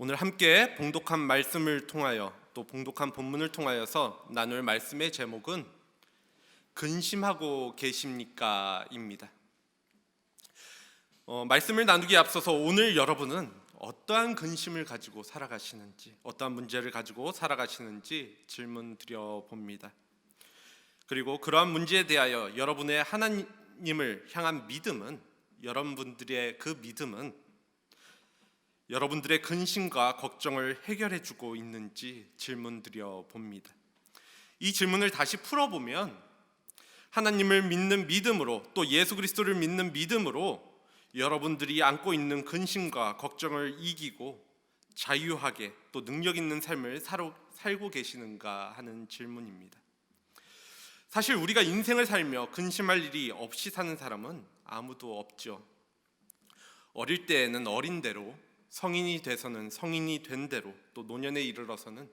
오늘 함께 봉독한 말씀을 통하여 또 봉독한 본문을 통하여서 나눌 말씀의 제목은 근심하고 계십니까? 입니다. 말씀을 나누기에 앞서서 오늘 여러분은 어떠한 근심을 가지고 살아가시는지, 어떠한 문제를 가지고 살아가시는지 질문 드려봅니다. 그리고 그러한 문제에 대하여 여러분의 하나님을 향한 믿음은, 여러분들의 그 믿음은 여러분들의 근심과 걱정을 해결해주고 있는지 질문 드려봅니다. 이 질문을 다시 풀어보면 하나님을 믿는 믿음으로, 또 예수 그리스도를 믿는 믿음으로 여러분들이 안고 있는 근심과 걱정을 이기고 자유하게 또 능력 있는 삶을 살고 계시는가 하는 질문입니다. 사실 우리가 인생을 살며 근심할 일이 없이 사는 사람은 아무도 없죠. 어릴 때에는 어린 대로, 성인이 돼서는 성인이 된 대로, 또 노년에 이르러서는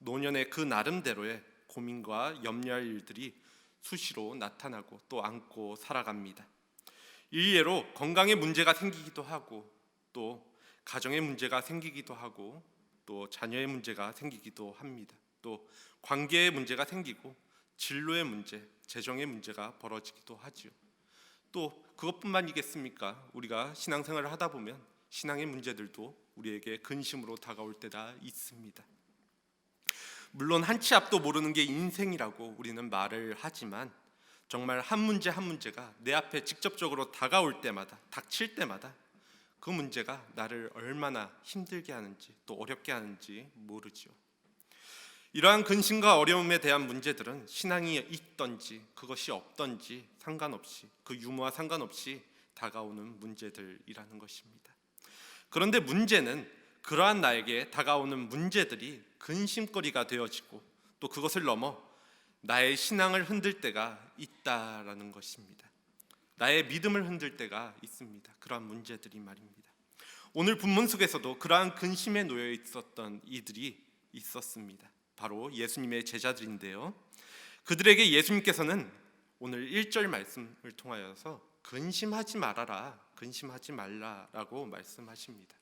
노년의 그 나름대로의 고민과 염려할 일들이 수시로 나타나고 또 안고 살아갑니다. 일례로 건강에 문제가 생기기도 하고, 또 가정에 문제가 생기기도 하고, 또 자녀의 문제가 생기기도 합니다. 또 관계의 문제가 생기고 진로의 문제, 재정의 문제가 벌어지기도 하지요. 또 그것뿐만이겠습니까? 우리가 신앙생활을 하다 보면 신앙의 문제들도 우리에게 근심으로 다가올 때가 있습니다. 물론 한 치 앞도 모르는 게 인생이라고 우리는 말을 하지만, 정말 한 문제 한 문제가 내 앞에 직접적으로 다가올 때마다, 닥칠 때마다 그 문제가 나를 얼마나 힘들게 하는지, 또 어렵게 하는지 모르지요. 이러한 근심과 어려움에 대한 문제들은 신앙이 있던지 그것이 없던지 상관없이, 그 유무와 상관없이 다가오는 문제들이라는 것입니다. 그런데 문제는 그러한 나에게 다가오는 문제들이 근심거리가 되어지고, 또 그것을 넘어 나의 신앙을 흔들 때가 있다라는 것입니다. 나의 믿음을 흔들 때가 있습니다. 그러한 문제들이 말입니다. 오늘 본문 속에서도 그러한 근심에 놓여 있었던 이들이 있었습니다. 바로 예수님의 제자들인데요, 그들에게 예수님께서는 오늘 1절 말씀을 통하여서 근심하지 말아라, 근심하지 말라라고 말씀하십니다.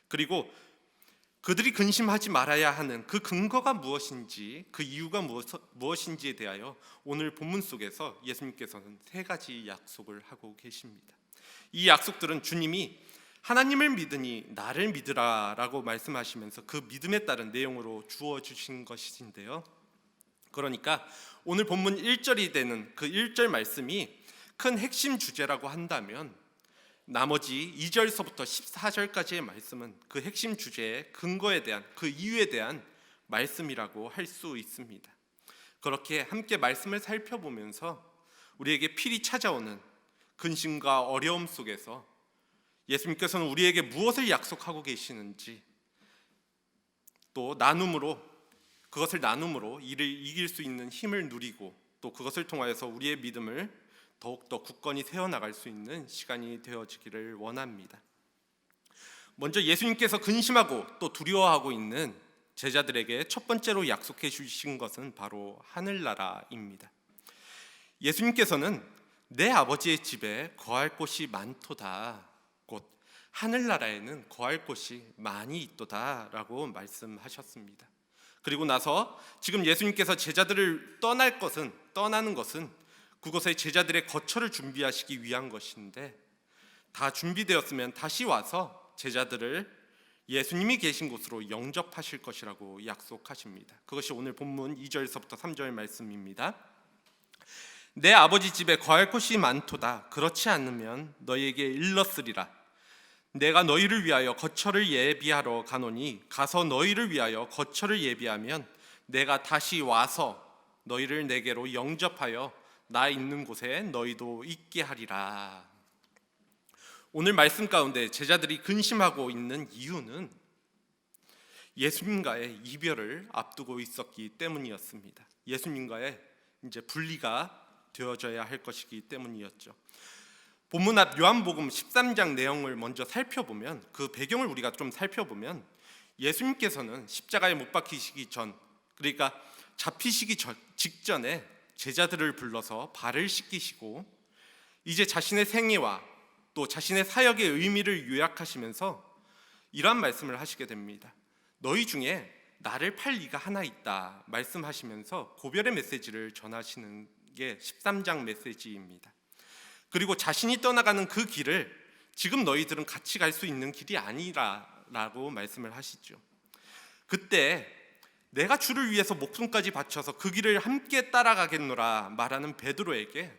그리고 그들이 근심하지 말아야 하는 그 근거가 무엇인지, 그 이유가 무엇인지에 대하여 오늘 본문 속에서 예수님께서는 세 가지 약속을 하고 계십니다. 이 약속들은 주님이 하나님을 믿으니 나를 믿으라라고 말씀하시면서 그 믿음에 따른 내용으로 주어주신 것인데요, 그러니까 오늘 본문 1절이 되는 그 1절 말씀이 큰 핵심 주제라고 한다면, 나머지 2절서부터 14절까지의 말씀은 그 핵심 주제의 근거에 대한, 그 이유에 대한 말씀이라고 할 수 있습니다. 그렇게 함께 말씀을 살펴보면서 우리에게 필히 찾아오는 근심과 어려움 속에서 예수님께서는 우리에게 무엇을 약속하고 계시는지, 또 그것을 나눔으로 이를 이길 수 있는 힘을 누리고, 또 그것을 통하여서 우리의 믿음을 더욱더 굳건히 세워나갈 수 있는 시간이 되어지기를 원합니다. 먼저 예수님께서 근심하고 또 두려워하고 있는 제자들에게 첫 번째로 약속해 주신 것은 바로 하늘나라입니다. 예수님께서는 내 아버지의 집에 거할 곳이 많도다, 곧 하늘나라에는 거할 곳이 많이 있도다 라고 말씀하셨습니다. 그리고 나서 지금 예수님께서 제자들을 떠나는 것은 그곳에 제자들의 거처를 준비하시기 위한 것인데, 다 준비되었으면 다시 와서 제자들을 예수님이 계신 곳으로 영접하실 것이라고 약속하십니다. 그것이 오늘 본문 2절서부터 3절 말씀입니다. 내 아버지 집에 거할 곳이 많도다. 그렇지 않으면 너희에게 일렀으리라. 내가 너희를 위하여 거처를 예비하러 가노니, 가서 너희를 위하여 거처를 예비하면 내가 다시 와서 너희를 내게로 영접하여 나 있는 곳에 너희도 있게 하리라. 오늘 말씀 가운데 제자들이 근심하고 있는 이유는 예수님과의 이별을 앞두고 있었기 때문이었습니다. 예수님과의 이제 분리가 되어져야 할 것이기 때문이었죠. 본문 앞 요한복음 13장 내용을 먼저 살펴보면, 그 배경을 우리가 좀 살펴보면, 예수님께서는 십자가에 못 박히시기 전, 그러니까 잡히시기 직전에 제자들을 불러서 발을 씻기시고, 이제 자신의 생애와 또 자신의 사역의 의미를 요약하시면서 이러한 말씀을 하시게 됩니다. 너희 중에 나를 팔 이가 하나 있다 말씀하시면서 고별의 메시지를 전하시는 게 13장 메시지입니다. 그리고 자신이 떠나가는 그 길을 지금 너희들은 같이 갈 수 있는 길이 아니라라고 말씀을 하시죠. 그때 내가 주를 위해서 목숨까지 바쳐서 그 길을 함께 따라가겠노라 말하는 베드로에게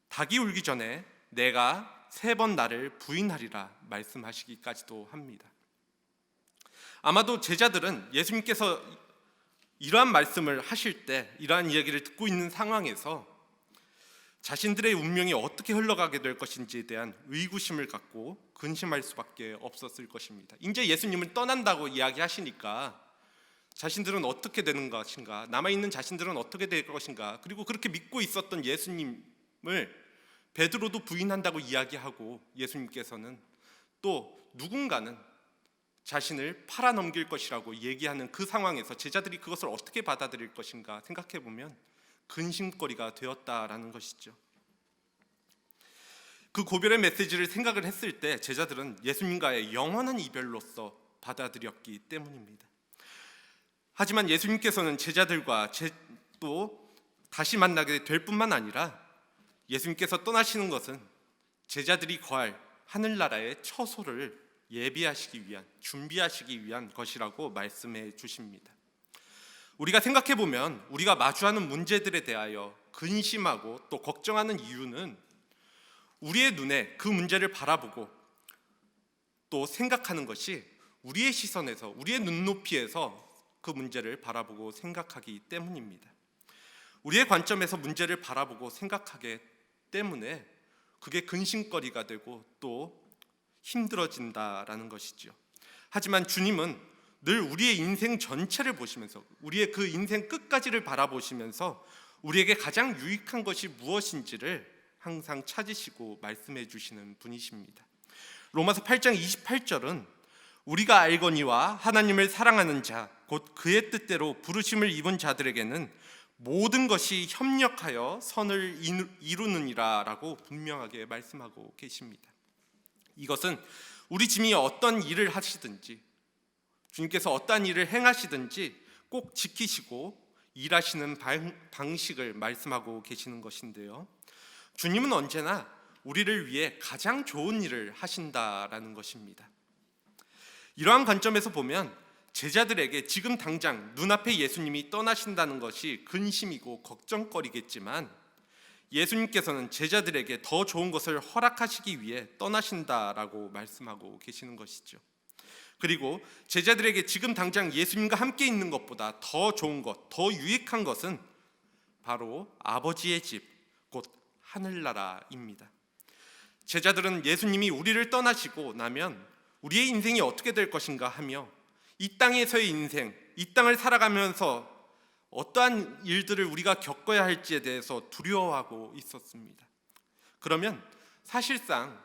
닭이 울기 전에 내가 3번 나를 부인하리라 말씀하시기까지도 합니다. 아마도 제자들은 예수님께서 이러한 말씀을 하실 때, 이러한 이야기를 듣고 있는 상황에서 자신들의 운명이 어떻게 흘러가게 될 것인지에 대한 의구심을 갖고 근심할 수밖에 없었을 것입니다. 이제 예수님은 떠난다고 이야기하시니까 자신들은 어떻게 되는 것인가, 남아있는 자신들은 어떻게 될 것인가, 그리고 그렇게 믿고 있었던 예수님을 베드로도 부인한다고 이야기하고 예수님께서는 또 누군가는 자신을 팔아넘길 것이라고 얘기하는 그 상황에서 제자들이 그것을 어떻게 받아들일 것인가 생각해보면 근심거리가 되었다라는 것이죠. 그 고별의 메시지를 생각을 했을 때 제자들은 예수님과의 영원한 이별로서 받아들였기 때문입니다. 하지만 예수님께서는 제자들과 또 다시 만나게 될 뿐만 아니라 예수님께서 떠나시는 것은 제자들이 거할 하늘나라의 처소를 예비하시기 위한, 준비하시기 위한 것이라고 말씀해 주십니다. 우리가 생각해 보면 우리가 마주하는 문제들에 대하여 근심하고 또 걱정하는 이유는 우리의 눈에 그 문제를 바라보고 또 생각하는 것이 우리의 시선에서, 우리의 눈높이에서 그 문제를 바라보고 생각하기 때문입니다. 우리의 관점에서 문제를 바라보고 생각하기 때문에 그게 근심거리가 되고 또 힘들어진다라는 것이죠. 하지만 주님은 늘 우리의 인생 전체를 보시면서, 우리의 그 인생 끝까지를 바라보시면서 우리에게 가장 유익한 것이 무엇인지를 항상 찾으시고 말씀해 주시는 분이십니다. 로마서 8장 28절은 우리가 알거니와 하나님을 사랑하는 자 곧 그의 뜻대로 부르심을 입은 자들에게는 모든 것이 협력하여 선을 이루느니라 라고 분명하게 말씀하고 계십니다. 이것은 우리 주님이 어떤 일을 하시든지, 주님께서 어떤 일을 행하시든지 꼭 지키시고 일하시는 방식을 말씀하고 계시는 것인데요, 주님은 언제나 우리를 위해 가장 좋은 일을 하신다라는 것입니다. 이러한 관점에서 보면 제자들에게 지금 당장 눈앞에 예수님이 떠나신다는 것이 근심이고 걱정거리겠지만 예수님께서는 제자들에게 더 좋은 것을 허락하시기 위해 떠나신다라고 말씀하고 계시는 것이죠. 그리고 제자들에게 지금 당장 예수님과 함께 있는 것보다 더 좋은 것, 더 유익한 것은 바로 아버지의 집, 곧 하늘나라입니다. 제자들은 예수님이 우리를 떠나시고 나면 우리의 인생이 어떻게 될 것인가 하며 이 땅에서의 인생, 이 땅을 살아가면서 어떠한 일들을 우리가 겪어야 할지에 대해서 두려워하고 있었습니다. 그러면 사실상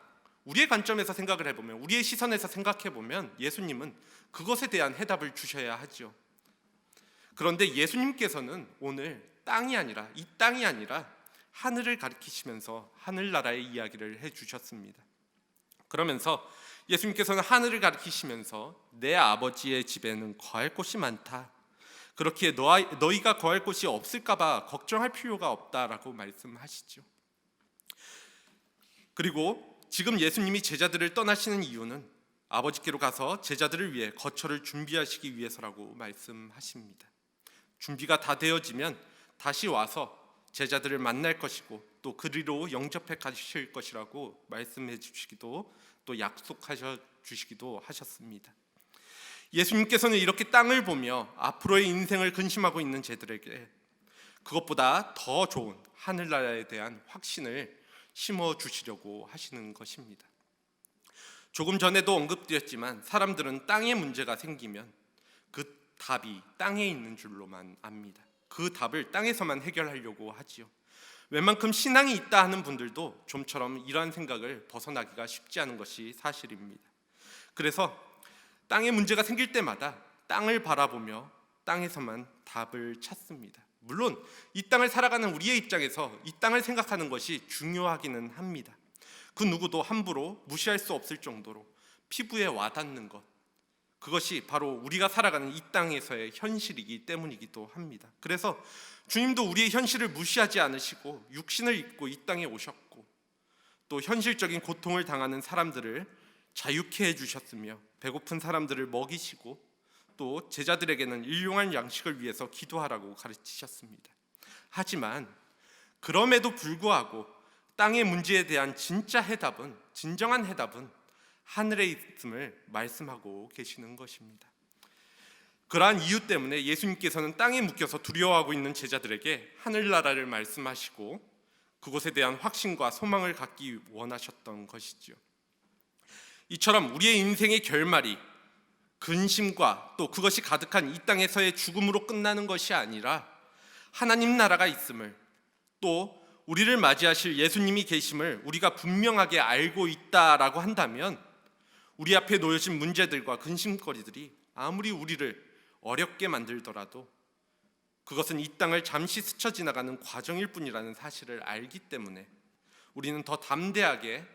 우리의 관점에서 생각을 해보면, 우리의 시선에서 생각해보면 예수님은 그것에 대한 해답을 주셔야 하죠. 그런데 예수님께서는 오늘 땅이 아니라, 이 땅이 아니라 하늘을 가리키시면서 하늘나라의 이야기를 해주셨습니다. 그러면서 예수님께서는 하늘을 가리키시면서 내 아버지의 집에는 거할 곳이 많다, 그렇기에 너희가 거할 곳이 없을까 봐 걱정할 필요가 없다라고 말씀하시죠. 그리고 지금 예수님이 제자들을 떠나시는 이유는 아버지께로 가서 제자들을 위해 거처를 준비하시기 위해서라고 말씀하십니다. 준비가 다 되어지면 다시 와서 제자들을 만날 것이고 또 그리로 영접해 가실 것이라고 말씀해 주시기도, 또 약속하셔 주시기도 하셨습니다. 예수님께서는 이렇게 땅을 보며 앞으로의 인생을 근심하고 있는 제들에게 그것보다 더 좋은 하늘나라에 대한 확신을 심어 주시려고 하시는 것입니다. 조금 전에도 언급드렸지만 사람들은 땅에 문제가 생기면 그 답이 땅에 있는 줄로만 압니다. 그 답을 땅에서만 해결하려고 하지요. 웬만큼 신앙이 있다 하는 분들도 좀처럼 이러한 생각을 벗어나기가 쉽지 않은 것이 사실입니다. 그래서 땅에 문제가 생길 때마다 땅을 바라보며 땅에서만 답을 찾습니다. 물론 이 땅을 살아가는 우리의 입장에서 이 땅을 생각하는 것이 중요하기는 합니다. 그 누구도 함부로 무시할 수 없을 정도로 피부에 와닿는 것, 그것이 바로 우리가 살아가는 이 땅에서의 현실이기 때문이기도 합니다. 그래서 주님도 우리의 현실을 무시하지 않으시고 육신을 입고 이 땅에 오셨고, 또 현실적인 고통을 당하는 사람들을 자유케 해주셨으며, 배고픈 사람들을 먹이시고, 또 제자들에게는 일용할 양식을 위해서 기도하라고 가르치셨습니다. 하지만 그럼에도 불구하고 땅의 문제에 대한 진정한 해답은 하늘에 있음을 말씀하고 계시는 것입니다. 그러한 이유 때문에 예수님께서는 땅에 묶여서 두려워하고 있는 제자들에게 하늘나라를 말씀하시고 그곳에 대한 확신과 소망을 갖기 원하셨던 것이죠. 이처럼 우리의 인생의 결말이 근심과 또 그것이 가득한 이 땅에서의 죽음으로 끝나는 것이 아니라 하나님 나라가 있음을, 또 우리를 맞이하실 예수님이 계심을 우리가 분명하게 알고 있다라고 한다면, 우리 앞에 놓여진 문제들과 근심거리들이 아무리 우리를 어렵게 만들더라도 그것은 이 땅을 잠시 스쳐 지나가는 과정일 뿐이라는 사실을 알기 때문에 우리는 더 담대하게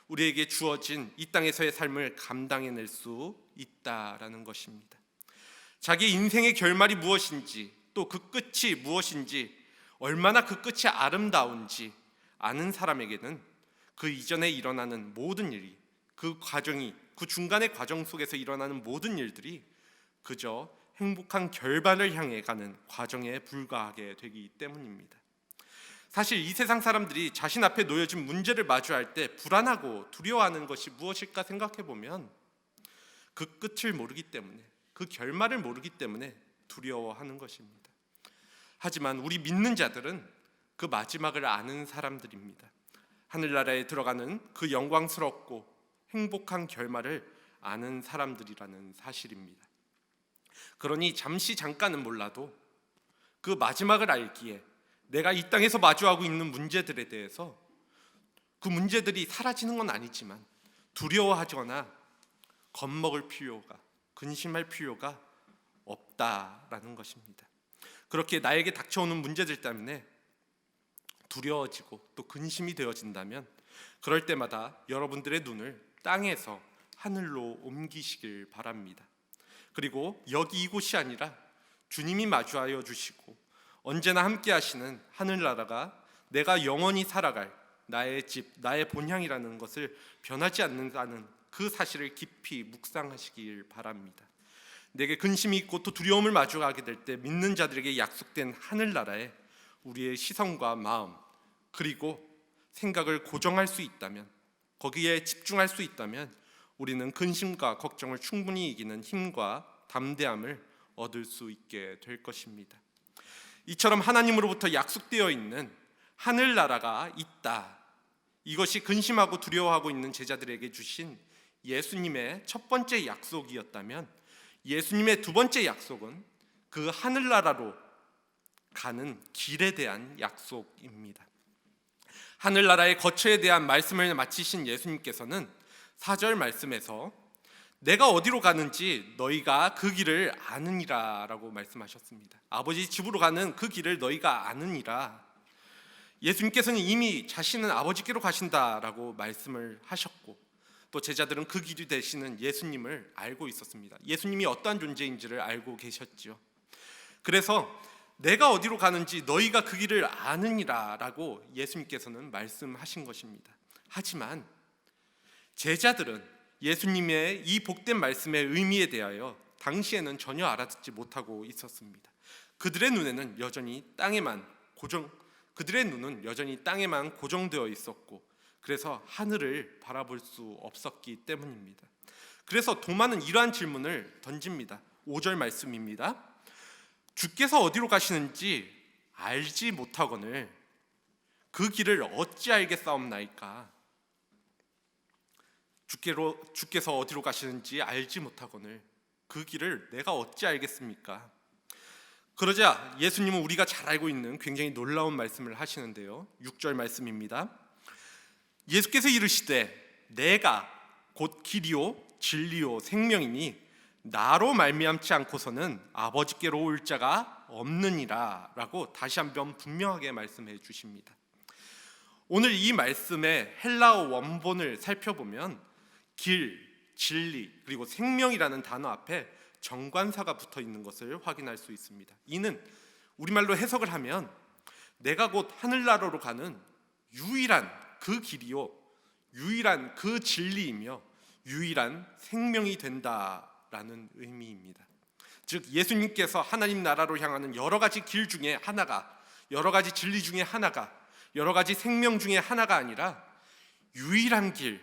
우리에게 주어진 이 땅에서의 삶을 감당해낼 수 있다라는 것입니다. 자기 인생의 결말이 무엇인지, 또 그 끝이 무엇인지, 얼마나 그 끝이 아름다운지 아는 사람에게는 그 이전에 일어나는 모든 일이, 그 중간의 과정 속에서 일어나는 모든 일들이 그저 행복한 결말을 향해 가는 과정에 불과하게 되기 때문입니다. 사실 이 세상 사람들이 자신 앞에 놓여진 문제를 마주할 때 불안하고 두려워하는 것이 무엇일까 생각해 보면 그 끝을 모르기 때문에, 그 결말을 모르기 때문에 두려워하는 것입니다. 하지만 우리 믿는 자들은 그 마지막을 아는 사람들입니다. 하늘나라에 들어가는 그 영광스럽고 행복한 결말을 아는 사람들이라는 사실입니다. 그러니 잠깐은 몰라도 그 마지막을 알기에 내가 이 땅에서 마주하고 있는 문제들에 대해서, 그 문제들이 사라지는 건 아니지만 두려워하거나 겁먹을 필요가, 근심할 필요가 없다라는 것입니다. 그렇게 나에게 닥쳐오는 문제들 때문에 두려워지고 또 근심이 되어진다면, 그럴 때마다 여러분들의 눈을 땅에서 하늘로 옮기시길 바랍니다. 그리고 여기 이곳이 아니라 주님이 마주하여 주시고 언제나 함께 하시는 하늘나라가 내가 영원히 살아갈 나의 집, 나의 본향이라는 것을 변하지 않는다는 그 사실을 깊이 묵상하시길 바랍니다. 내게 근심이 있고 또 두려움을 마주하게 될 때 믿는 자들에게 약속된 하늘나라에 우리의 시선과 마음, 그리고 생각을 고정할 수 있다면, 거기에 집중할 수 있다면 우리는 근심과 걱정을 충분히 이기는 힘과 담대함을 얻을 수 있게 될 것입니다. 이처럼 하나님으로부터 약속되어 있는 하늘나라가 있다, 이것이 근심하고 두려워하고 있는 제자들에게 주신 예수님의 첫 번째 약속이었다면, 예수님의 두 번째 약속은 그 하늘나라로 가는 길에 대한 약속입니다. 하늘나라의 거처에 대한 말씀을 마치신 예수님께서는 4절 말씀에서 내가 어디로 가는지 너희가 그 길을 아느니라 라고 말씀하셨습니다. 아버지 집으로 가는 그 길을 너희가 아느니라. 예수님께서는 이미 자신은 아버지께로 가신다라고 말씀을 하셨고, 또 제자들은 그 길이 되시는 예수님을 알고 있었습니다. 예수님이 어떠한 존재인지를 알고 계셨죠. 그래서 내가 어디로 가는지 너희가 그 길을 아느니라 라고 예수님께서는 말씀하신 것입니다. 하지만 제자들은 예수님의 이 복된 말씀의 의미에 대하여 당시에는 전혀 알아듣지 못하고 있었습니다. 그들의 눈은 여전히 땅에만 고정되어 있었고, 그래서 하늘을 바라볼 수 없었기 때문입니다. 그래서 도마는 이러한 질문을 던집니다. 5절 말씀입니다. 주께서 어디로 가시는지 알지 못하거늘 그 길을 어찌 알겠사옵나이까. 주께서 어디로 가시는지 알지 못하거늘 그 길을 내가 어찌 알겠습니까? 그러자 예수님은 우리가 잘 알고 있는 굉장히 놀라운 말씀을 하시는데요. 6절 말씀입니다. 예수께서 이르시되 내가 곧 길이요 진리요 생명이니 나로 말미암지 않고서는 아버지께로 올 자가 없느니라 라고 다시 한번 분명하게 말씀해 주십니다. 오늘 이 말씀의 헬라어 원본을 살펴보면 길, 진리, 그리고 생명이라는 단어 앞에 정관사가 붙어 있는 것을 확인할 수 있습니다. 이는 우리말로 해석을 하면 내가 곧 하늘나라로 가는 유일한 그 길이요, 유일한 그 진리이며 유일한 생명이 된다라는 의미입니다. 즉 예수님께서 하나님 나라로 향하는 여러 가지 길 중에 하나가, 여러 가지 진리 중에 하나가, 여러 가지 생명 중에 하나가 아니라 유일한 길,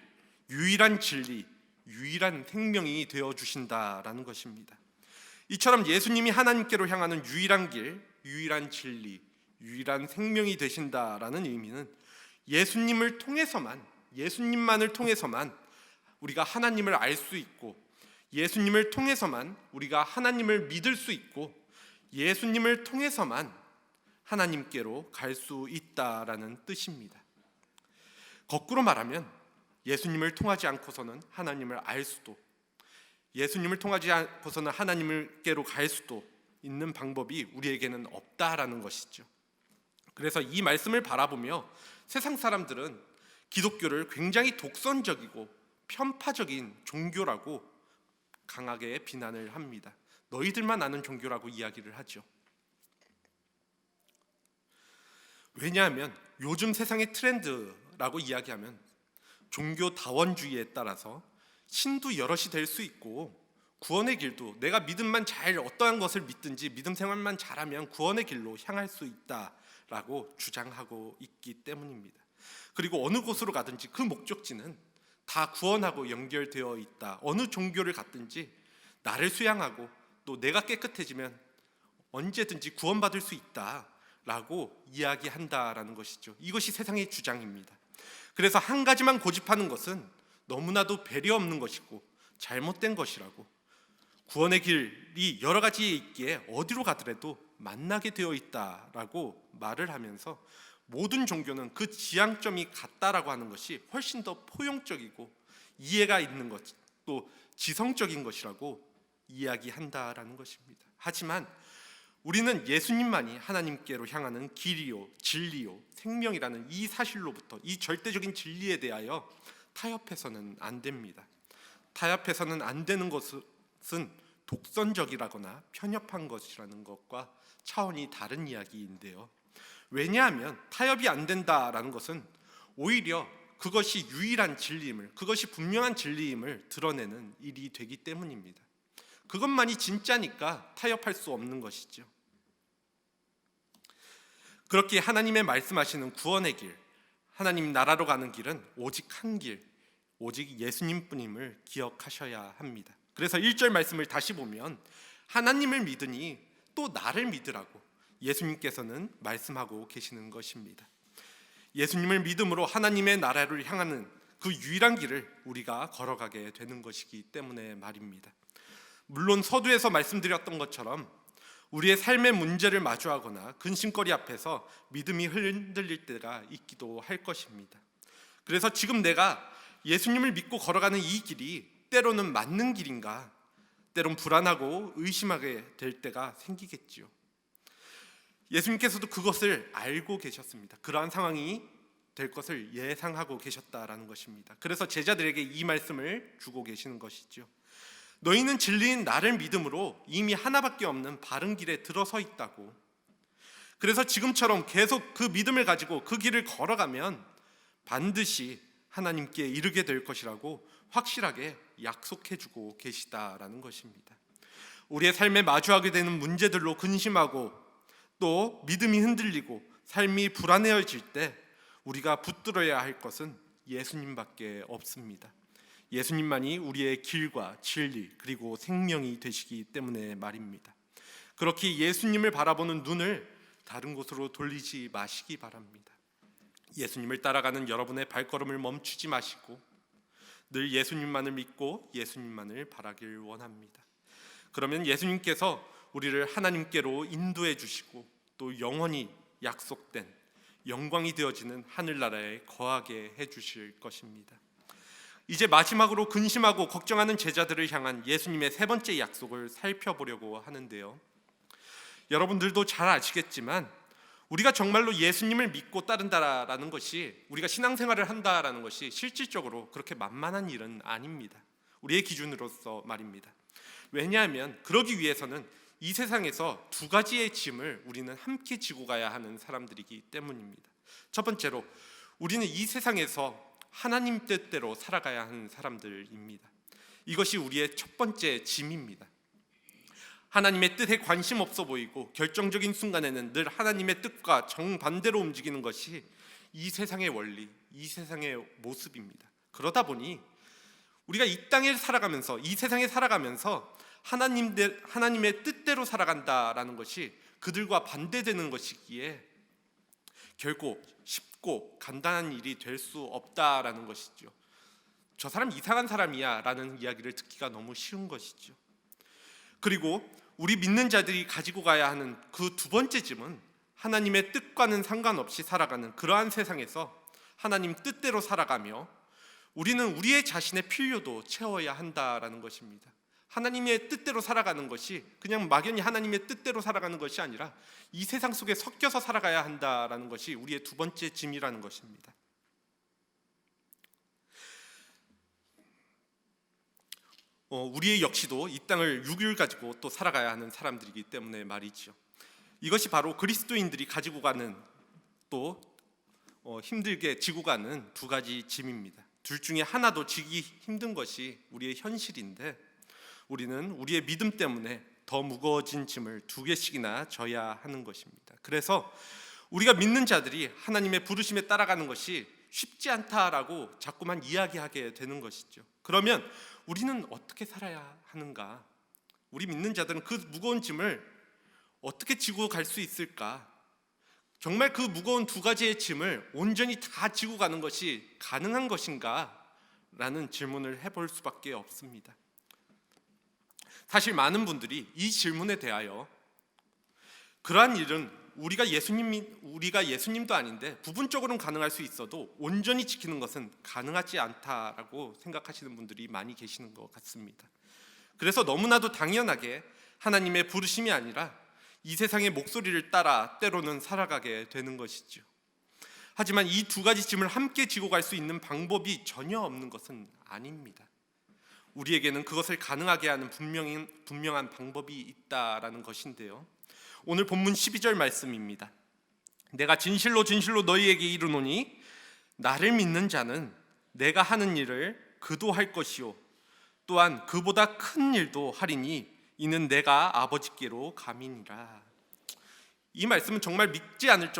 유일한 진리, 유일한 생명이 되어 주신다라는 것입니다. 이처럼 예수님이 하나님께로 향하는 유일한 길, 유일한 진리, 유일한 생명이 되신다라는 의미는 예수님을 통해서만, 예수님만을 통해서만 우리가 하나님을 알 수 있고, 예수님을 통해서만 우리가 하나님을 믿을 수 있고, 예수님을 통해서만 하나님께로 갈 수 있다라는 뜻입니다. 거꾸로 말하면 예수님을 통하지 않고서는 하나님을 알 수도, 예수님을 통하지 않고서는 하나님께로 갈 수도 있는 방법이 우리에게는 없다라는 것이죠. 그래서 이 말씀을 바라보며 세상 사람들은 기독교를 굉장히 독선적이고 편파적인 종교라고 강하게 비난을 합니다. 너희들만 아는 종교라고 이야기를 하죠. 왜냐하면 요즘 세상의 트렌드라고 이야기하면 종교 다원주의에 따라서 신도 여럿이 될 수 있고, 구원의 길도 내가 믿음만 잘, 어떠한 것을 믿든지 믿음 생활만 잘하면 구원의 길로 향할 수 있다라고 주장하고 있기 때문입니다. 그리고 어느 곳으로 가든지 그 목적지는 다 구원하고 연결되어 있다. 어느 종교를 갔든지 나를 수양하고 또 내가 깨끗해지면 언제든지 구원받을 수 있다라고 이야기한다라는 것이죠. 이것이 세상의 주장입니다. 그래서 한 가지만 고집하는 것은 너무나도 배려 없는 것이고 잘못된 것이라고, 구원의 길이 여러 가지에 있기에 어디로 가더라도 만나게 되어 있다라고 말을 하면서 모든 종교는 그 지향점이 같다라고 하는 것이 훨씬 더 포용적이고 이해가 있는 것, 또 지성적인 것이라고 이야기한다라는 것입니다. 하지만 우리는 예수님만이 하나님께로 향하는 길이요, 진리요, 생명이라는 이 사실로부터, 이 절대적인 진리에 대하여 타협해서는 안 됩니다. 타협해서는 안 되는 것은 독선적이라거나 편협한 것이라는 것과 차원이 다른 이야기인데요. 왜냐하면 타협이 안 된다라는 것은 오히려 그것이 유일한 진리임을, 그것이 분명한 진리임을 드러내는 일이 되기 때문입니다. 그것만이 진짜니까 타협할 수 없는 것이죠. 그렇게 하나님의 말씀하시는 구원의 길, 하나님 나라로 가는 길은 오직 한 길, 오직 예수님뿐임을 기억하셔야 합니다. 그래서 1절 말씀을 다시 보면 하나님을 믿으니 또 나를 믿으라고 예수님께서는 말씀하고 계시는 것입니다. 예수님을 믿음으로 하나님의 나라를 향하는 그 유일한 길을 우리가 걸어가게 되는 것이기 때문에 말입니다. 물론 서두에서 말씀드렸던 것처럼 우리의 삶의 문제를 마주하거나 근심거리 앞에서 믿음이 흔들릴 때가 있기도 할 것입니다. 그래서 지금 내가 예수님을 믿고 걸어가는 이 길이 때로는 맞는 길인가, 때론 불안하고 의심하게 될 때가 생기겠지요. 예수님께서도 그것을 알고 계셨습니다. 그러한 상황이 될 것을 예상하고 계셨다라는 것입니다. 그래서 제자들에게 이 말씀을 주고 계시는 것이죠. 너희는 진리인 나를 믿음으로 이미 하나밖에 없는 바른 길에 들어서 있다고. 그래서 지금처럼 계속 그 믿음을 가지고 그 길을 걸어가면 반드시 하나님께 이르게 될 것이라고 확실하게 약속해주고 계시다라는 것입니다. 우리의 삶에 마주하게 되는 문제들로 근심하고 또 믿음이 흔들리고 삶이 불안해질 때 우리가 붙들어야 할 것은 예수님밖에 없습니다. 예수님만이 우리의 길과 진리 그리고 생명이 되시기 때문에 말입니다. 그렇게 예수님을 바라보는 눈을 다른 곳으로 돌리지 마시기 바랍니다. 예수님을 따라가는 여러분의 발걸음을 멈추지 마시고 늘 예수님만을 믿고 예수님만을 바라길 원합니다. 그러면 예수님께서 우리를 하나님께로 인도해 주시고 또 영원히 약속된 영광이 되어지는 하늘나라에 거하게 해 주실 것입니다. 이제 마지막으로 근심하고 걱정하는 제자들을 향한 예수님의 세 번째 약속을 살펴보려고 하는데요. 여러분들도 잘 아시겠지만 우리가 정말로 예수님을 믿고 따른다라는 것이, 우리가 신앙생활을 한다라는 것이 실질적으로 그렇게 만만한 일은 아닙니다. 우리의 기준으로서 말입니다. 왜냐하면 그러기 위해서는 이 세상에서 두 가지의 짐을 우리는 함께 지고 가야 하는 사람들이기 때문입니다. 첫 번째로 우리는 이 세상에서 하나님 뜻대로 살아가야 하는 사람들입니다. 이것이 우리의 첫 번째 짐입니다. 하나님의 뜻에 관심 없어 보이고 결정적인 순간에는 늘 하나님의 뜻과 정반대로 움직이는 것이 이 세상의 원리, 이 세상의 모습입니다. 그러다 보니 우리가 이 땅에 살아가면서, 이 세상에 살아가면서 하나님의 뜻대로 살아간다라는 것이 그들과 반대되는 것이기에 결코 쉽고 간단한 일이 될 수 없다라는 것이죠. 저 사람 이상한 사람이야 라는 이야기를 듣기가 너무 쉬운 것이죠. 그리고 우리 믿는 자들이 가지고 가야 하는 그 두 번째 짐은 하나님의 뜻과는 상관없이 살아가는 그러한 세상에서 하나님 뜻대로 살아가며 우리는 우리의 자신의 필요도 채워야 한다라는 것입니다. 하나님의 뜻대로 살아가는 것이 그냥 막연히 하나님의 뜻대로 살아가는 것이 아니라 이 세상 속에 섞여서 살아가야 한다라는 것이 우리의 두 번째 짐이라는 것입니다. 우리 역시도 이 땅을 육을 가지고 또 살아가야 하는 사람들이기 때문에 말이죠. 이것이 바로 그리스도인들이 가지고 가는 또 힘들게 지고 가는 두 가지 짐입니다. 둘 중에 하나도 지기 힘든 것이 우리의 현실인데 우리는 우리의 믿음 때문에 더 무거워진 짐을 두 개씩이나 져야 하는 것입니다. 그래서 우리가 믿는 자들이 하나님의 부르심에 따라가는 것이 쉽지 않다라고 자꾸만 이야기하게 되는 것이죠. 그러면 우리는 어떻게 살아야 하는가? 우리 믿는 자들은 그 무거운 짐을 어떻게 지고 갈 수 있을까? 정말 그 무거운 두 가지의 짐을 온전히 다 지고 가는 것이 가능한 것인가? 라는 질문을 해볼 수밖에 없습니다. 사실 많은 분들이 이 질문에 대하여 그러한 일은 우리가 예수님도 아닌데 부분적으로는 가능할 수 있어도 온전히 지키는 것은 가능하지 않다라고 생각하시는 분들이 많이 계시는 것 같습니다. 그래서 너무나도 당연하게 하나님의 부르심이 아니라 이 세상의 목소리를 따라 때로는 살아가게 되는 것이죠. 하지만 이 두 가지 짐을 함께 지고 갈 수 있는 방법이 전혀 없는 것은 아닙니다. 우리에게는 그것을 가능하게 하는 분명한 방법이 있다라는 것인데요. 오늘 본문 12절 말씀입니다. 내가 진실로 진실로 너희에게 이르노니 나를 믿는 자는 내가 하는 일을 그도 할 것이요 또한 그보다 큰 일도 하리니 이는 내가 아버지께로 감이니라. 이 말씀은 정말 믿기지 않을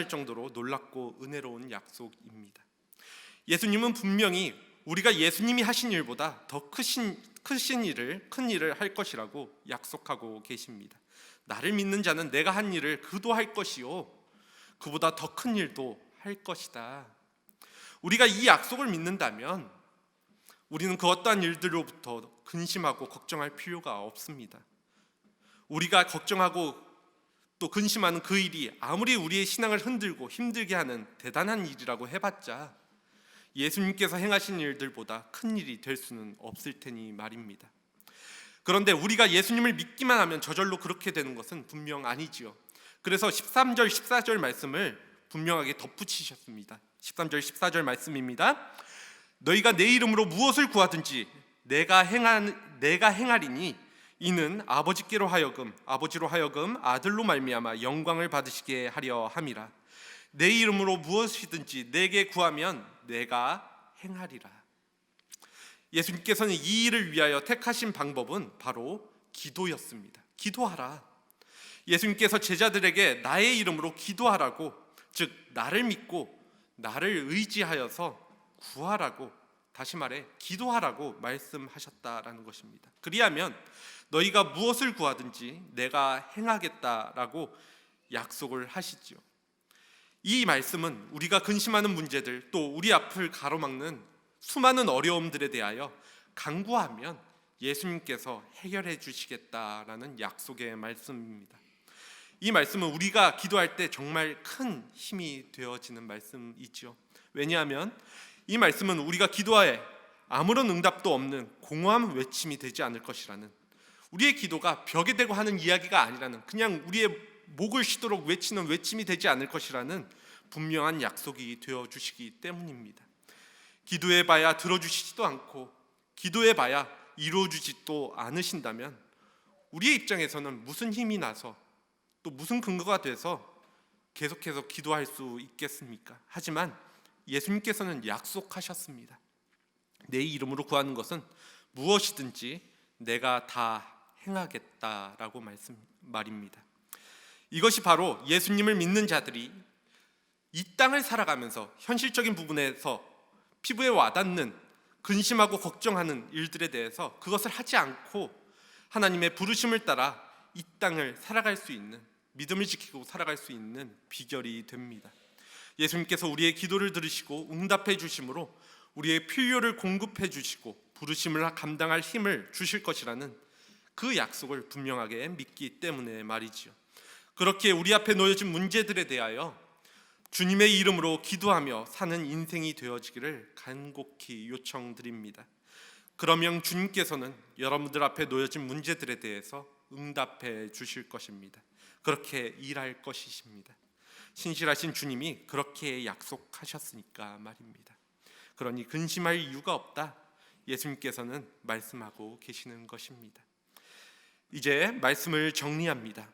정도로 놀랍고 은혜로운 약속입니다. 예수님은 분명히 우리가 예수님이 하신 일보다 더 큰 일을 할 것이라고 약속하고 계십니다. 나를 믿는 자는 내가 한 일을 그도 할 것이요 그보다 더 큰 일도 할 것이다. 우리가 이 약속을 믿는다면 우리는 그 어떠한 일들로부터 근심하고 걱정할 필요가 없습니다. 우리가 걱정하고 또 근심하는 그 일이 아무리 우리의 신앙을 흔들고 힘들게 하는 대단한 일이라고 해봤자 예수님께서 행하신 일들보다 큰 일이 될 수는 없을 테니 말입니다. 그런데 우리가 예수님을 믿기만 하면 저절로 그렇게 되는 것은 분명 아니지요. 그래서 13절 14절 말씀을 분명하게 덧붙이셨습니다. 13절 14절 말씀입니다. 너희가 내 이름으로 무엇을 구하든지 내가 행하리니 이는 아버지로 하여금 아들로 말미암아 영광을 받으시게 하려 함이라. 내 이름으로 무엇이든지 내게 구하면 내가 행하리라. 예수님께서는 이 일을 위하여 택하신 방법은 바로 기도였습니다. 기도하라. 예수님께서 제자들에게 나의 이름으로 기도하라고, 즉 나를 믿고 나를 의지하여서 구하라고, 다시 말해 기도하라고 말씀하셨다라는 것입니다. 그리하면 너희가 무엇을 구하든지 내가 행하겠다라고 약속을 하시죠. 이 말씀은 우리가 근심하는 문제들, 또 우리 앞을 가로막는 수많은 어려움들에 대하여 간구하면 예수님께서 해결해 주시겠다라는 약속의 말씀입니다. 이 말씀은 우리가 기도할 때 정말 큰 힘이 되어지는 말씀이죠. 왜냐하면 이 말씀은 우리가 기도하에 아무런 응답도 없는 공허한 외침이 되지 않을 것이라는, 우리의 기도가 벽에 대고 하는 이야기가 아니라는, 그냥 우리의 목을 쉬도록 외치는 외침이 되지 않을 것이라는 분명한 약속이 되어주시기 때문입니다. 기도해봐야 들어주시지도 않고 기도해봐야 이루어주지도 않으신다면 우리의 입장에서는 무슨 힘이 나서 또 무슨 근거가 돼서 계속해서 기도할 수 있겠습니까? 하지만 예수님께서는 약속하셨습니다. 내 이름으로 구하는 것은 무엇이든지 내가 다 행하겠다라고 말입니다. 이것이 바로 예수님을 믿는 자들이 이 땅을 살아가면서 현실적인 부분에서 피부에 와닿는 근심하고 걱정하는 일들에 대해서 그것을 하지 않고 하나님의 부르심을 따라 이 땅을 살아갈 수 있는, 믿음을 지키고 살아갈 수 있는 비결이 됩니다. 예수님께서 우리의 기도를 들으시고 응답해 주심으로 우리의 필요를 공급해 주시고 부르심을 감당할 힘을 주실 것이라는 그 약속을 분명하게 믿기 때문에 말이지요. 그렇게 우리 앞에 놓여진 문제들에 대하여 주님의 이름으로 기도하며 사는 인생이 되어지기를 간곡히 요청드립니다. 그러면 주님께서는 여러분들 앞에 놓여진 문제들에 대해서 응답해 주실 것입니다. 그렇게 일할 것이십니다. 신실하신 주님이 그렇게 약속하셨으니까 말입니다. 그러니 근심할 이유가 없다, 예수님께서는 말씀하고 계시는 것입니다. 이제 말씀을 정리합니다.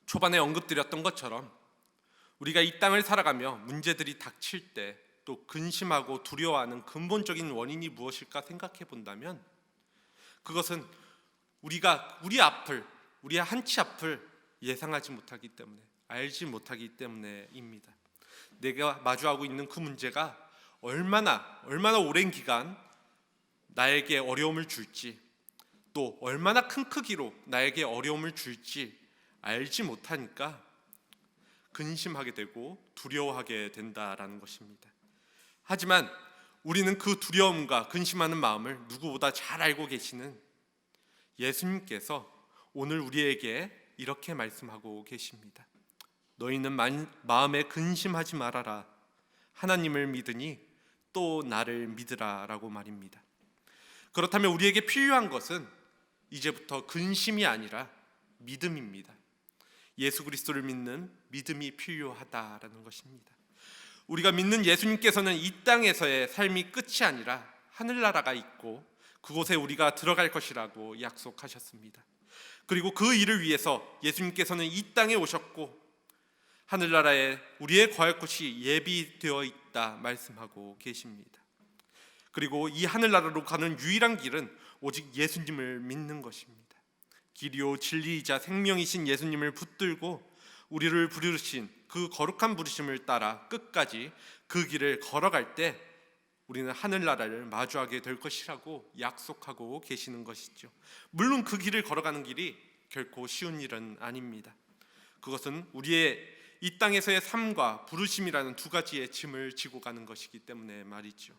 초반에 언급드렸던 것처럼 우리가 이 땅을 살아가며 문제들이 닥칠 때 또 근심하고 두려워하는 근본적인 원인이 무엇일까 생각해 본다면 그것은 우리가 우리의 한치 앞을 예상하지 못하기 때문에, 알지 못하기 때문에입니다. 내가 마주하고 있는 그 문제가 얼마나 오랜 기간 나에게 어려움을 줄지, 또 얼마나 큰 크기로 나에게 어려움을 줄지 알지 못하니까 근심하게 되고 두려워하게 된다라는 것입니다. 하지만 우리는 그 두려움과 근심하는 마음을 누구보다 잘 알고 계시는 예수님께서 오늘 우리에게 이렇게 말씀하고 계십니다. 너희는 마음에 근심하지 말아라. 하나님을 믿으니 또 나를 믿으라 라고 말입니다. 그렇다면 우리에게 필요한 것은 이제부터 근심이 아니라 믿음입니다. 예수 그리스도를 믿는 믿음이 필요하다라는 것입니다. 우리가 믿는 예수님께서는 이 땅에서의 삶이 끝이 아니라 하늘나라가 있고 그곳에 우리가 들어갈 것이라고 약속하셨습니다. 그리고 그 일을 위해서 예수님께서는 이 땅에 오셨고 하늘나라에 우리의 거할 곳이 예비되어 있다 말씀하고 계십니다. 그리고 이 하늘나라로 가는 유일한 길은 오직 예수님을 믿는 것입니다. 길이요 진리이자 생명이신 예수님을 붙들고 우리를 부르신 그 거룩한 부르심을 따라 끝까지 그 길을 걸어갈 때 우리는 하늘나라를 마주하게 될 것이라고 약속하고 계시는 것이죠. 물론 그 길을 걸어가는 길이 결코 쉬운 일은 아닙니다. 그것은 우리의 이 땅에서의 삶과 부르심이라는 두 가지의 짐을 지고 가는 것이기 때문에 말이죠.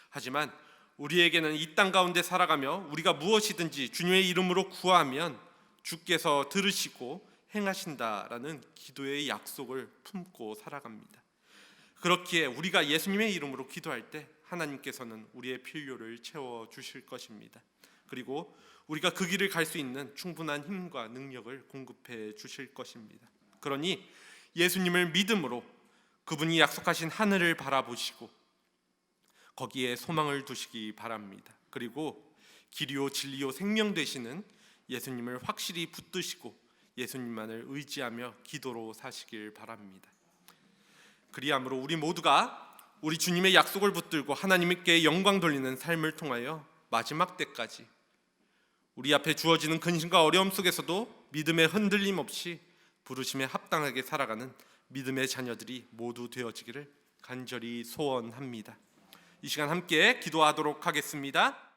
하지만 우리에게는 이 땅 가운데 살아가며 우리가 무엇이든지 주님의 이름으로 구하면 주께서 들으시고 행하신다라는 기도의 약속을 품고 살아갑니다. 그렇기에 우리가 예수님의 이름으로 기도할 때 하나님께서는 우리의 필요를 채워주실 것입니다. 그리고 우리가 그 길을 갈 수 있는 충분한 힘과 능력을 공급해 주실 것입니다. 그러니 예수님을 믿음으로 그분이 약속하신 하늘을 바라보시고 거기에 소망을 두시기 바랍니다. 그리고 길이요 진리요 생명 되시는 예수님을 확실히 붙드시고 예수님만을 의지하며 기도로 사시길 바랍니다. 그리함으로 우리 모두가 우리 주님의 약속을 붙들고 하나님께 영광 돌리는 삶을 통하여 마지막 때까지 우리 앞에 주어지는 근심과 어려움 속에서도 믿음의 흔들림 없이 부르심에 합당하게 살아가는 믿음의 자녀들이 모두 되어지기를 간절히 소원합니다. 이 시간 함께 기도하도록 하겠습니다.